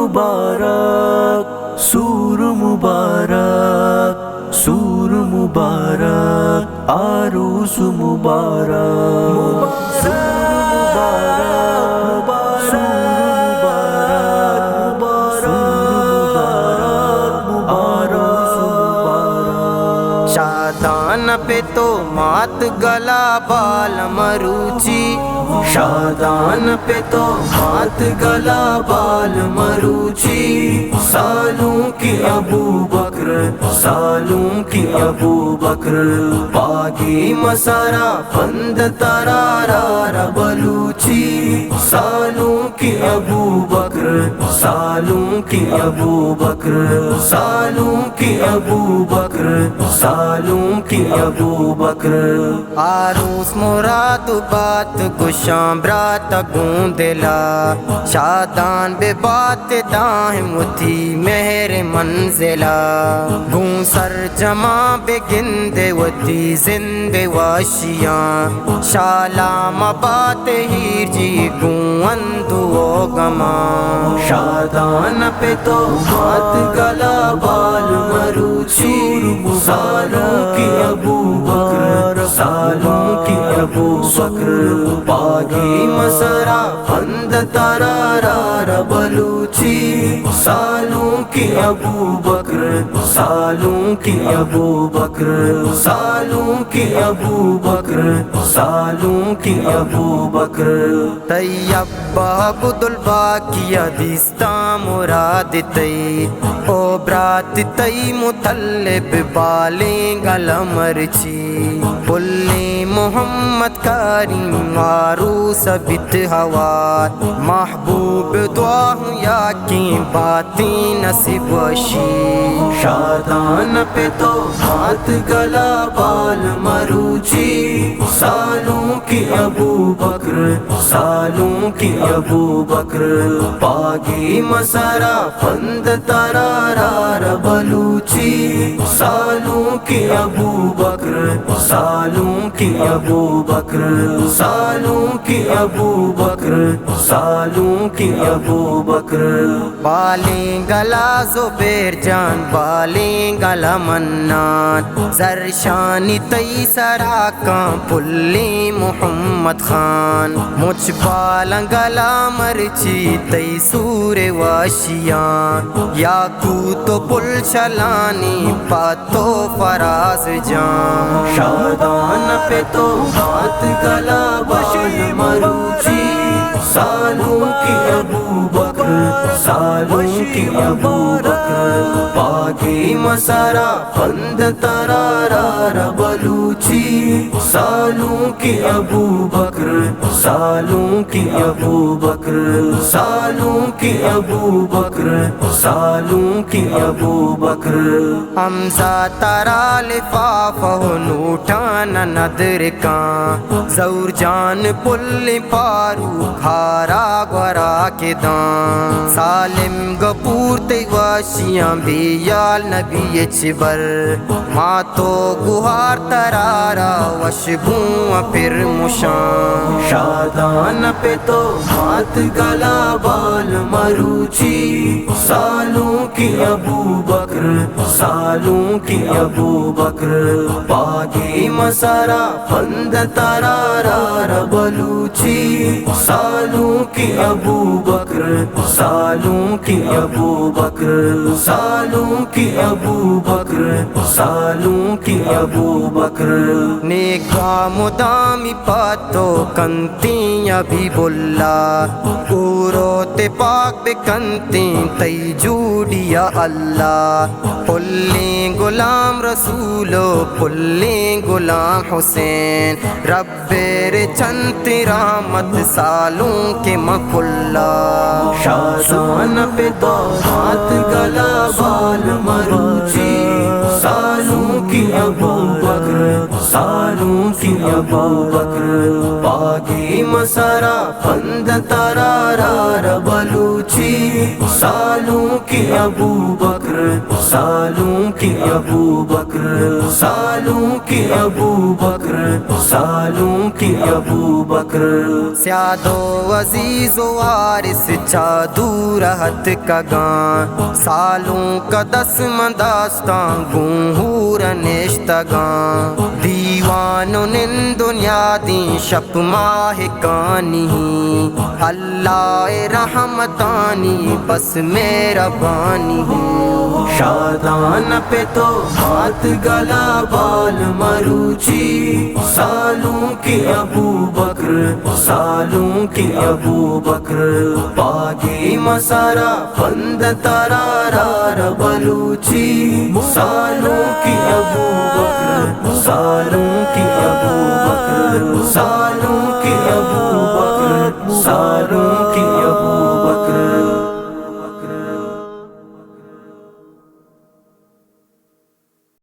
مبارک سور مبارک سور مبارک عروس مبارک شادان پہ تو مات گلا بال مروچی شادان پہ تو مات گلا بال مروچی سالوں کی ابو بکر سالوں کی ابو بکر باغی مسارا بند ترارا بلوچی سالوں کی ابو بکر سالوں کی ابو بکر سالوں کی ابو بکر سالوں کی ابو بکر عروس مراد بات گشاں برات گوندلا شادان بے بات دائم تھی مہر منزلہ گوں سر جمع بے گندے وتی زندے واشیاں شالا مبات ہیر جی گوں اندو گما شادان پہ تو بات گلا بال مروچی سالوں کی ابو بکر سالوں کی ابو بکر باغی مسرا بند ترارا بلوچی سالوں کی ابو بکر سالوں کی ابو بکر سالوں کی ابو بکر سالوں کی ابو بکر طیب عبد الباقی حدیثتا مراد تی او برات تی مطلب بالیں گلمر چی بلی محمد کریم عروس بیت ہوا محبوب دعا ہوں یا کی باتیں نصیب وشی شادان پہ تو بات گلا بال مروچی سالوں کی ابو بکر سالوں کی ابو بکر باغی مسارا بند ترارا بلوچی سالوں کی ابو بکر سالوں کی ابو بکر سالوں کی ابو بکر سالوں کی ابو بکر بالیں گلا زبیر جان بالیں گلا منان زرشانی تی سراکاں پلی محمد خان مجھ بالاں گلا مرچی تی سور واشیاں یا کو تو پل چلانی پاتو فراز جان شادان پہ تو بات گلا بال مروچی سالوں کی ابو بکر سالوں کی ابو بکر باغی مسارا بند ترارا بلوچی سالوں کی ابو بکر سالوں کی ابو بکر سالوں کی ابو بکر سالوں کی ابو بکر حمزہ ترا لفافہ نوٹان ندر کان زور جان پل پارو کھارا گورا کے دان سالم گپور تے واشیاں بیال نبی چبر ماتو گوہار ترارا وشبوں پھر مشان شادان پہ تو بات گلا بال مروچی سالوں کی ابو بکر سالوں کی ابو بکر باغی مسارا بند ترارا بلوچی سالوں کی ابو بکر سالوں کی ابو بکر سالوں کی ابو بکر سالوں کی ابو بکر نیکا مدامی پاتو کنتی ابھی بلا پورو تے پاک بے کنتی تی جوڑیا اللہ پلیں غلام رسولو پلیں غلام حسین رب چنت رحمت سالوں کے مکلا شادان پہ تو بات گلا بال مروچی سالوں کی ابو بکر سالوں کی ابو بکر باغی مسرا بند ترارا بلوچی سالوں کی ابو بکر سالوں کی ابو بکر سالوں کی ابو بکر سالوں کی ابو بکر سیادو عزیز و وارث جادو رہت کا گان سالوں کا دسم داستان گنہور نشتگان دیوانوں نن دنیا دی شپ ماہ کانی اللہ رحمتانی بس میرا بانی شادان پہ تو ہاتھ گلا بال مروچی سالوں کی ابو بکر سالوں کی ابو بکر باغی مسارا بند ترارا بلوچی سالوں کی ابو بکر سالوں